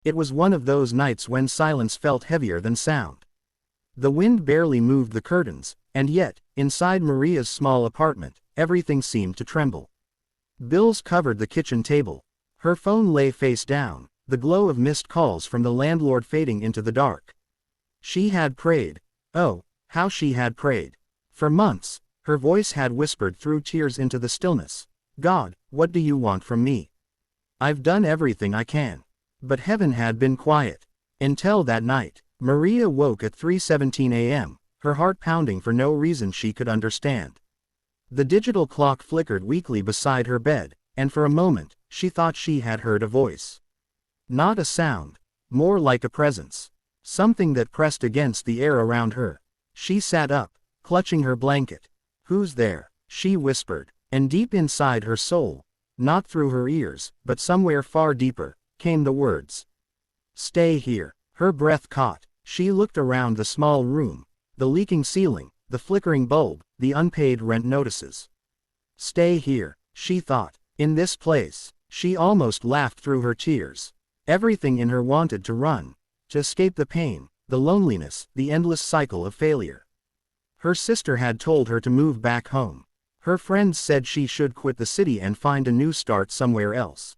It was one of those nights when silence felt heavier than sound. The wind barely moved the curtains, and yet, inside Maria's small apartment, everything seemed to tremble. Bills covered the kitchen table. Her phone lay face down, the glow of missed calls from the landlord fading into the dark. She had prayed. Oh, how she had prayed. For months, her voice had whispered through tears into the stillness. God, what do you want from me? I've done everything I can. But heaven had been quiet. Until that night. Maria woke at 3:17 a.m., her heart pounding for no reason she could understand. The digital clock flickered weakly beside her bed, and for a moment, she thought she had heard a voice. Not a sound. More like a presence. Something that pressed against the air around her. She sat up, clutching her blanket. Who's there? She whispered, and deep inside her soul, not through her ears, but somewhere far deeper, came the words. Stay here. Her breath caught. She looked around the small room, the leaking ceiling, the flickering bulb, the unpaid rent notices. Stay here, she thought. In this place. She almost laughed through her tears. Everything in her wanted to run, to escape the pain, the loneliness, the endless cycle of failure. Her sister had told her to move back home. Her friends said she should quit the city and find a new start somewhere else.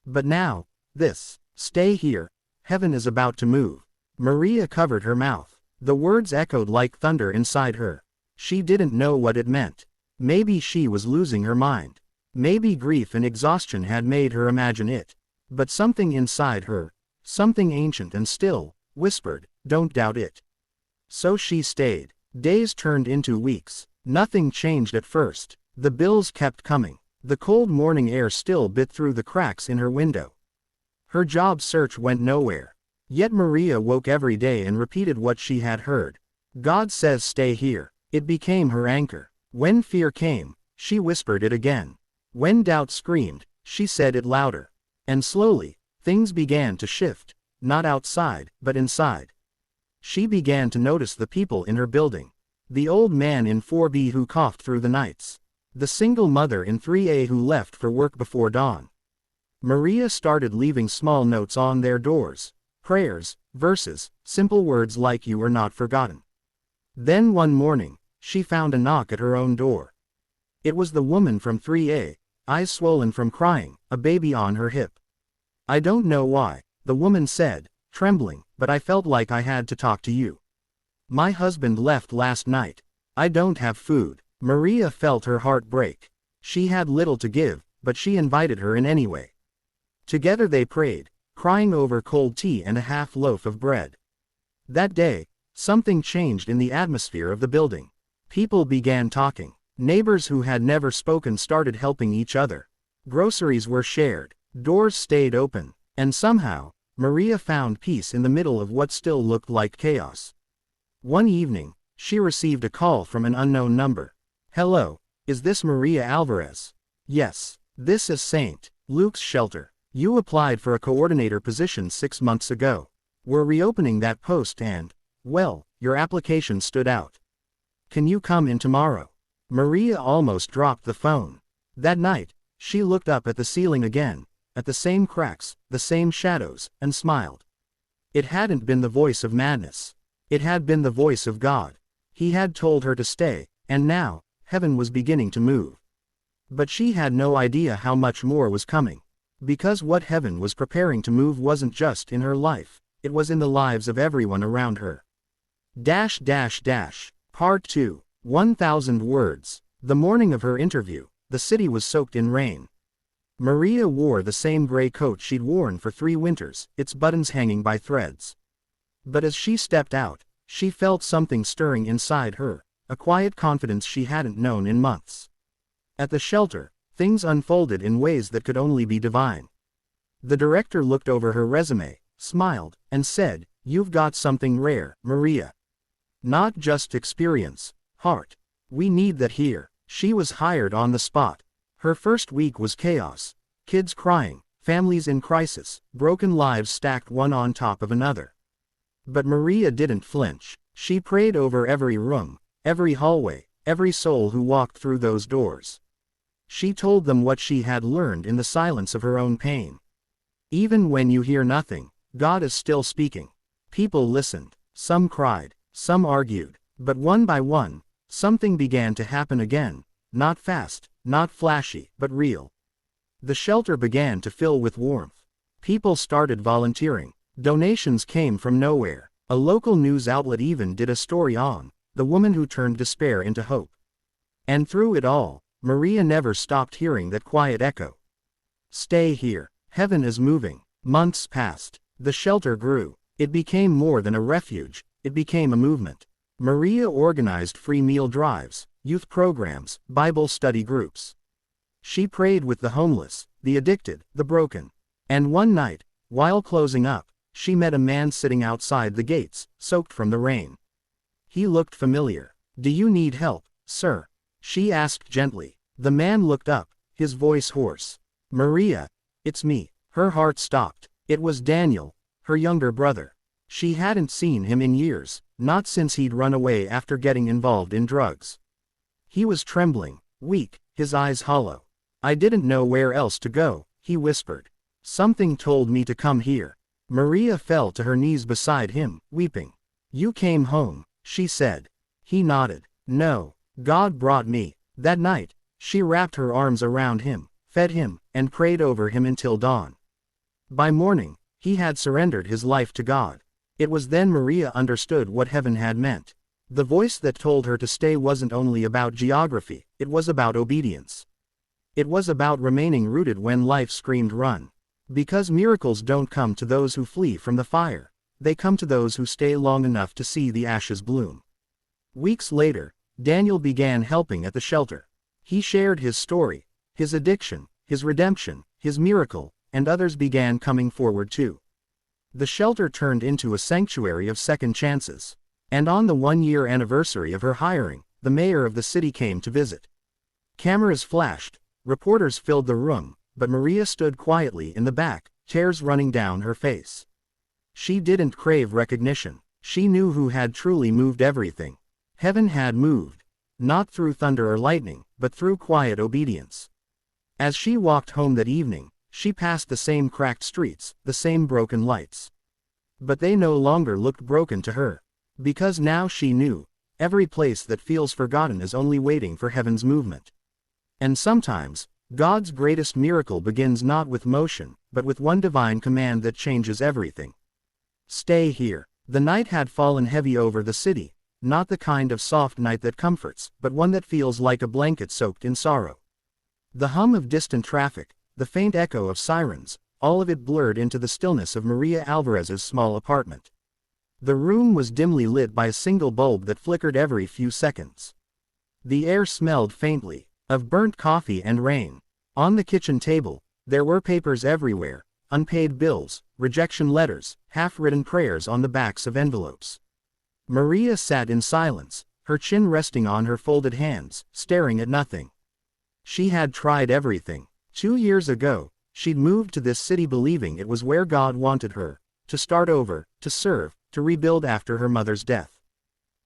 But now, this. Stay here. Heaven is about to move. Maria covered her mouth. The words echoed like thunder inside her. She didn't know what it meant. Maybe she was losing her mind. Maybe grief and exhaustion had made her imagine it. But something inside her, something ancient and still, whispered, don't doubt it. So she stayed. Days turned into weeks. Nothing changed at first. The bills kept coming. The cold morning air still bit through the cracks in her window. Her job search went nowhere. Yet Maria woke every day and repeated what she had heard. God says stay here. It became her anchor. When fear came, she whispered it again. When doubt screamed, she said it louder. And slowly, things began to shift, not outside, but inside. She began to notice the people in her building. The old man in 4B who coughed through the nights. The single mother in 3A who left for work before dawn. Maria started leaving small notes on their doors. Prayers, verses, simple words like you are not forgotten. Then one morning, she found a knock at her own door. It was the woman from 3A, eyes swollen from crying, a baby on her hip. I don't know why, the woman said, trembling, but I felt like I had to talk to you. My husband left last night. I don't have food. Maria felt her heart break. She had little to give, but she invited her in anyway. Together they prayed, crying over cold tea and a half loaf of bread. That day, something changed in the atmosphere of the building. People began talking. Neighbors who had never spoken started helping each other. Groceries were shared. Doors stayed open. And somehow, Maria found peace in the middle of what still looked like chaos. One evening, she received a call from an unknown number. Hello, is this Maria Alvarez? Yes, this is St. Luke's shelter. You applied for a coordinator position 6 months ago. We're reopening that post and, well, your application stood out. Can you come in tomorrow? Maria almost dropped the phone. That night, she looked up at the ceiling again, at the same cracks, the same shadows, and smiled. It hadn't been the voice of madness. It had been the voice of God. He had told her to stay, and now, heaven was beginning to move. But she had no idea how much more was coming. Because what heaven was preparing to move wasn't just in her life, it was in the lives of everyone around her. Part 2. 1,000 words. The morning of her interview, the city was soaked in rain. Maria wore the same gray coat she'd worn for 3 winters, its buttons hanging by threads. But as she stepped out, she felt something stirring inside her, a quiet confidence she hadn't known in months. At the shelter, things unfolded in ways that could only be divine. The director looked over her resume, smiled, and said, "You've got something rare, Maria. Not just experience, heart. We need that here." She was hired on the spot. Her first week was chaos. Kids crying, families in crisis, broken lives stacked one on top of another. But Maria didn't flinch. She prayed over every room, every hallway, every soul who walked through those doors. She told them what she had learned in the silence of her own pain. Even when you hear nothing, God is still speaking. People listened. Some cried. Some argued. But one by one, something began to happen again. Not fast, not flashy, but real. The shelter began to fill with warmth. People started volunteering. Donations came from nowhere. A local news outlet even did a story on the woman who turned despair into hope. And through it all, Maria never stopped hearing that quiet echo. Stay here. Heaven is moving. Months passed. The shelter grew. It became more than a refuge. It became a movement. Maria organized free meal drives, youth programs, Bible study groups. She prayed with the homeless, the addicted, the broken. And one night, while closing up, she met a man sitting outside the gates, soaked from the rain. He looked familiar. Do you need help, sir? She asked gently. The man looked up, his voice hoarse. Maria, it's me. Her heart stopped. It was Daniel, her younger brother. She hadn't seen him in years, not since he'd run away after getting involved in drugs. He was trembling, weak, his eyes hollow. I didn't know where else to go, he whispered. Something told me to come here. Maria fell to her knees beside him, weeping. You came home, she said. He nodded. No, God brought me. That night, she wrapped her arms around him, fed him, and prayed over him until dawn. By morning, he had surrendered his life to God. It was then Maria understood what heaven had meant. The voice that told her to stay wasn't only about geography, it was about obedience. It was about remaining rooted when life screamed run. Because miracles don't come to those who flee from the fire. They come to those who stay long enough to see the ashes bloom. Weeks later, Daniel began helping at the shelter. He shared his story, his addiction, his redemption, his miracle, and others began coming forward too. The shelter turned into a sanctuary of second chances. And on the 1-year anniversary of her hiring, the mayor of the city came to visit. Cameras flashed. Reporters filled the room, but Maria stood quietly in the back, tears running down her face. She didn't crave recognition. She knew who had truly moved everything. Heaven had moved. Not through thunder or lightning, but through quiet obedience. As she walked home that evening, she passed the same cracked streets, the same broken lights. But they no longer looked broken to her. Because now she knew, every place that feels forgotten is only waiting for heaven's movement. And sometimes, God's greatest miracle begins not with motion, but with one divine command that changes everything. Stay here. The night had fallen heavy over the city, not the kind of soft night that comforts, but one that feels like a blanket soaked in sorrow. The hum of distant traffic, the faint echo of sirens, all of it blurred into the stillness of Maria Alvarez's small apartment. The room was dimly lit by a single bulb that flickered every few seconds. The air smelled faintly of burnt coffee and rain. On the kitchen table, there were papers everywhere, unpaid bills, rejection letters, half-written prayers on the backs of envelopes. Maria sat in silence, her chin resting on her folded hands, staring at nothing. She had tried everything. 2 years ago, she'd moved to this city believing it was where God wanted her, to start over, to serve, to rebuild after her mother's death.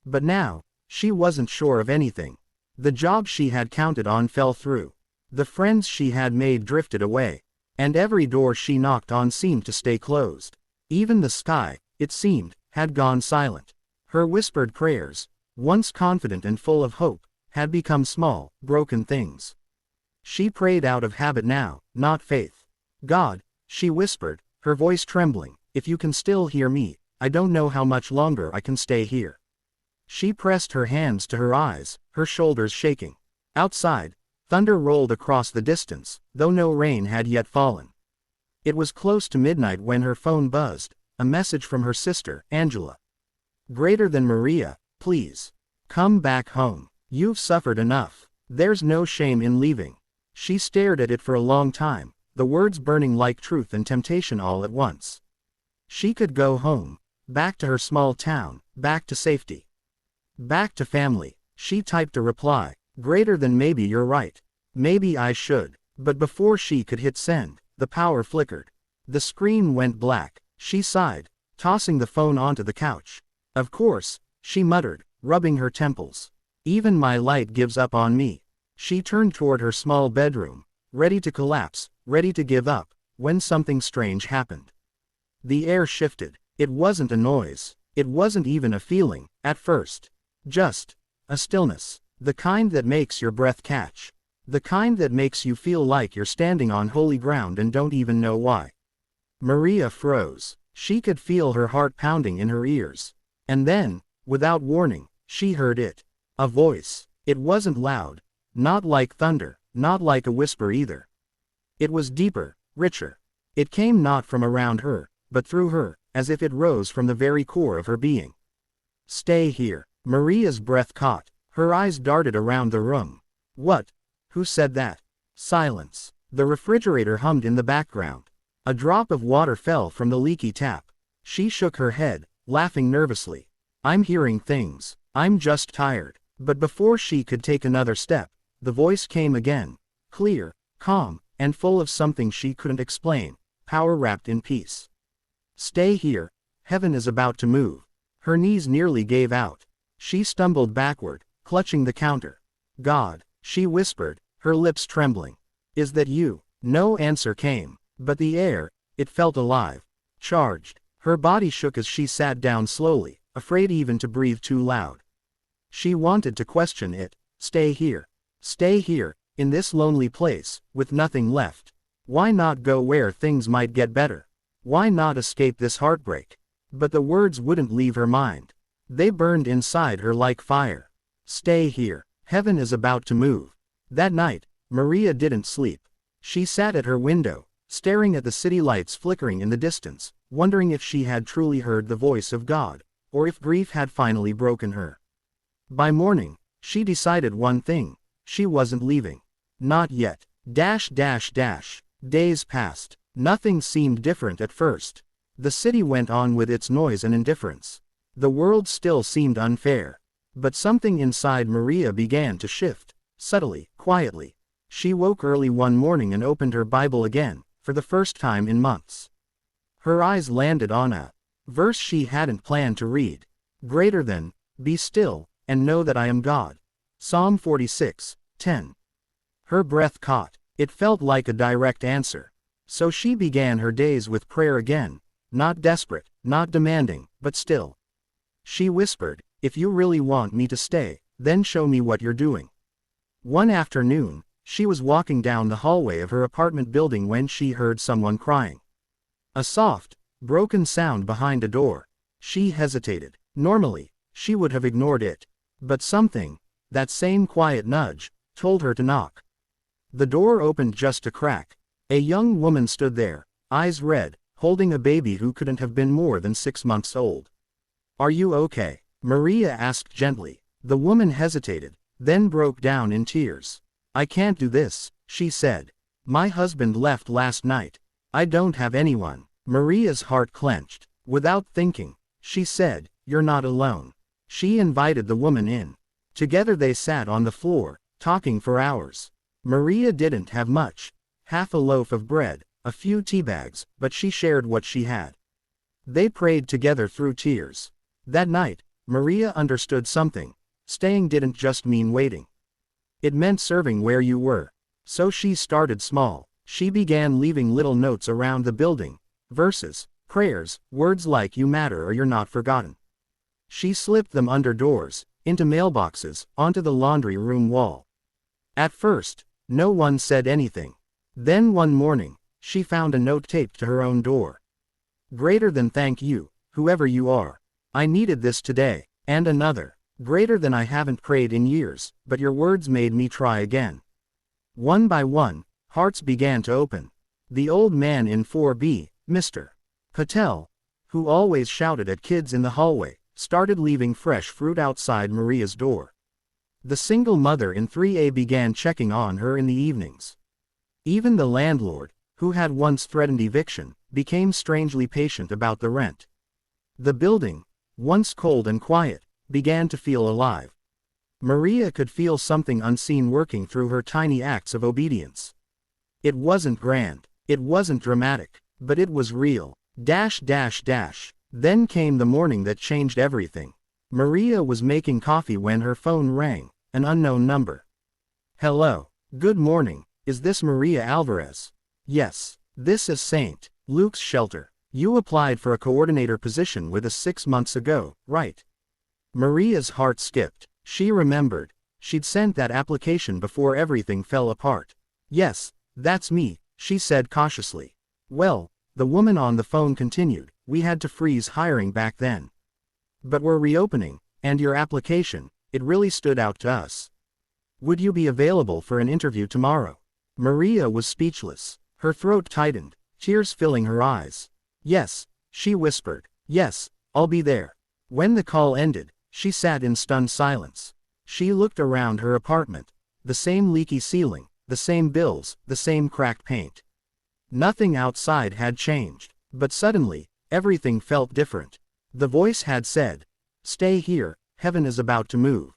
But now, she wasn't sure of anything. The job she had counted on fell through. The friends she had made drifted away. And every door she knocked on seemed to stay closed. Even the sky, it seemed, had gone silent. Her whispered prayers, once confident and full of hope, had become small, broken things. She prayed out of habit now, not faith. God, she whispered, her voice trembling, if you can still hear me, I don't know how much longer I can stay here. She pressed her hands to her eyes, her shoulders shaking. Outside, thunder rolled across the distance, though no rain had yet fallen. It was close to midnight when her phone buzzed, a message from her sister, Angela. Greater than Maria, please. Come back home. You've suffered enough. There's no shame in leaving. She stared at it for a long time, the words burning like truth and temptation all at once. She could go home, back to her small town, back to safety. Back to family. She typed a reply, greater than maybe you're right. Maybe I should. But before she could hit send, the power flickered. The screen went black. She sighed, tossing the phone onto the couch. Of course, she muttered, rubbing her temples. Even my light gives up on me. She turned toward her small bedroom, ready to collapse, ready to give up, when something strange happened. The air shifted. It wasn't a noise. It wasn't even a feeling, at first. Just a stillness. The kind that makes your breath catch. The kind that makes you feel like you're standing on holy ground and don't even know why. Maria froze. She could feel her heart pounding in her ears. And then, without warning, she heard it. A voice. It wasn't loud. Not like thunder, not like a whisper either. It was deeper, richer. It came not from around her, but through her, as if it rose from the very core of her being. Stay here. Maria's breath caught. Her eyes darted around the room. What? Who said that? Silence. The refrigerator hummed in the background. A drop of water fell from the leaky tap. She shook her head, laughing nervously. I'm hearing things. I'm just tired. But before she could take another step, the voice came again. Clear, calm, and full of something she couldn't explain. Power wrapped in peace. Stay here. Heaven is about to move. Her knees nearly gave out. She stumbled backward, clutching the counter. God, she whispered, her lips trembling. Is that you? No answer came. But the air, it felt alive. Charged. Her body shook as she sat down slowly, afraid even to breathe too loud. She wanted to question it. Stay here. Stay here, in this lonely place, with nothing left. Why not go where things might get better? Why not escape this heartbreak? But the words wouldn't leave her mind. They burned inside her like fire. Stay here. Heaven is about to move. That night, Maria didn't sleep. She sat at her window, staring at the city lights flickering in the distance, wondering if she had truly heard the voice of God, or if grief had finally broken her. By morning, she decided one thing. She wasn't leaving. Not yet. Days passed. Nothing seemed different at first. The city went on with its noise and indifference. The world still seemed unfair. But something inside Maria began to shift, subtly, quietly. She woke early one morning and opened her Bible again, for the first time in months. Her eyes landed on a verse she hadn't planned to read. Greater than, be still, and know that I am God. Psalm 46:10. Her breath caught. It felt like a direct answer. So she began her days with prayer again, not desperate, not demanding, but still. She whispered, if you really want me to stay, then show me what you're doing. One afternoon, she was walking down the hallway of her apartment building when she heard someone crying. A soft, broken sound behind a door. She hesitated. Normally, she would have ignored it. But something, that same quiet nudge, told her to knock. The door opened just a crack. A young woman stood there, eyes red, holding a baby who couldn't have been more than 6 months old. Are you okay? Maria asked gently. The woman hesitated, then broke down in tears. I can't do this, she said. My husband left last night. I don't have anyone. Maria's heart clenched. Without thinking, she said, you're not alone. She invited the woman in. Together they sat on the floor, talking for hours. Maria didn't have much. Half a loaf of bread, a few tea bags, but she shared what she had. They prayed together through tears. That night, Maria understood something. Staying didn't just mean waiting. It meant serving where you were. So she started small. She began leaving little notes around the building. Verses, prayers, words like you matter or you're not forgotten. She slipped them under doors, into mailboxes, onto the laundry room wall. At first, no one said anything. Then one morning, she found a note taped to her own door. Greater than thank you, whoever you are. I needed this today. And another. Greater than I haven't prayed in years, but your words made me try again. One by one, hearts began to open. The old man in 4B, Mr. Patel, who always shouted at kids in the hallway, started leaving fresh fruit outside Maria's door. The single mother in 3A began checking on her in the evenings. Even the landlord, who had once threatened eviction, became strangely patient about the rent. The building, once cold and quiet, began to feel alive. Maria could feel something unseen working through her tiny acts of obedience. It wasn't grand, it wasn't dramatic, but it was real. Then came the morning that changed everything. Maria was making coffee when her phone rang, an unknown number. Hello. Good morning, is this Maria Alvarez? Yes. This is St. Luke's shelter. You applied for a coordinator position with us 6 months ago, right? Maria's heart skipped. She remembered. She'd sent that application before everything fell apart. Yes, that's me, she said cautiously. Well, the woman on the phone continued, we had to freeze hiring back then. But we're reopening, and your application, it really stood out to us. Would you be available for an interview tomorrow? Maria was speechless. Her throat tightened, tears filling her eyes. Yes, she whispered. Yes, I'll be there. When the call ended, she sat in stunned silence. She looked around her apartment. The same leaky ceiling, the same bills, the same cracked paint. Nothing outside had changed, but suddenly, everything felt different. The voice had said, "Stay here, heaven is about to move."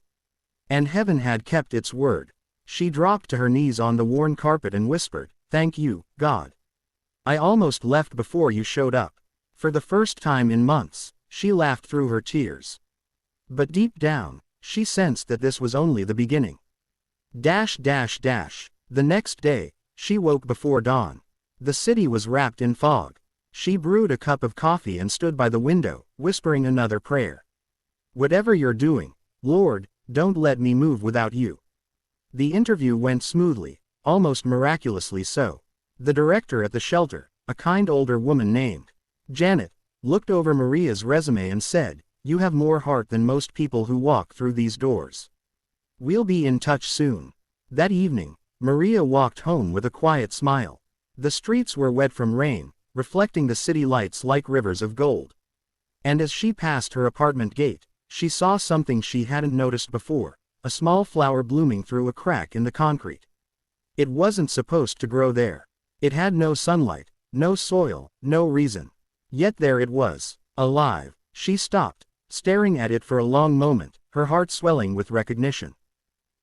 And heaven had kept its word. She dropped to her knees on the worn carpet and whispered, "Thank you, God. I almost left before you showed up." For the first time in months, she laughed through her tears. But deep down, she sensed that this was only the beginning. The next day, she woke before dawn. The city was wrapped in fog. She brewed a cup of coffee and stood by the window, whispering another prayer. Whatever you're doing, Lord, don't let me move without you. The interview went smoothly, almost miraculously so. The director at the shelter, a kind older woman named Janet, looked over Maria's resume and said, "You have more heart than most people who walk through these doors. We'll be in touch soon." That evening, Maria walked home with a quiet smile. The streets were wet from rain, reflecting the city lights like rivers of gold. And as she passed her apartment gate, she saw something she hadn't noticed before, a small flower blooming through a crack in the concrete. It wasn't supposed to grow there. It had no sunlight, no soil, no reason. Yet there it was, alive. She stopped, staring at it for a long moment, her heart swelling with recognition.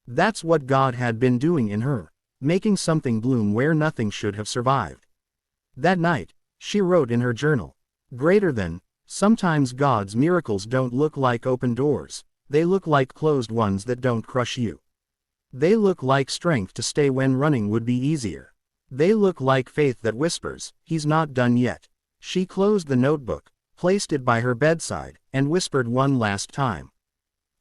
That's what God had been doing in her, making something bloom where nothing should have survived. That night, she wrote in her journal, "Greater than, sometimes God's miracles don't look like open doors, they look like closed ones that don't crush you. They look like strength to stay when running would be easier. They look like faith that whispers, He's not done yet." She closed the notebook, placed it by her bedside, and whispered one last time,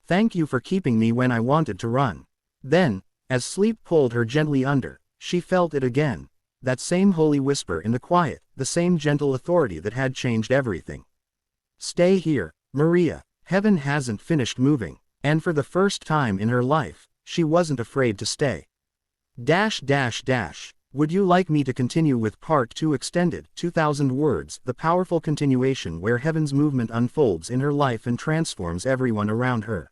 "Thank you for keeping me when I wanted to run." Then, as sleep pulled her gently under, she felt it again, that same holy whisper in the quiet, the same gentle authority that had changed everything. "Stay here, Maria, heaven hasn't finished moving," and for the first time in her life, she wasn't afraid to stay. Would you like me to continue with part 2 extended, 2000 words, the powerful continuation where heaven's movement unfolds in her life and transforms everyone around her?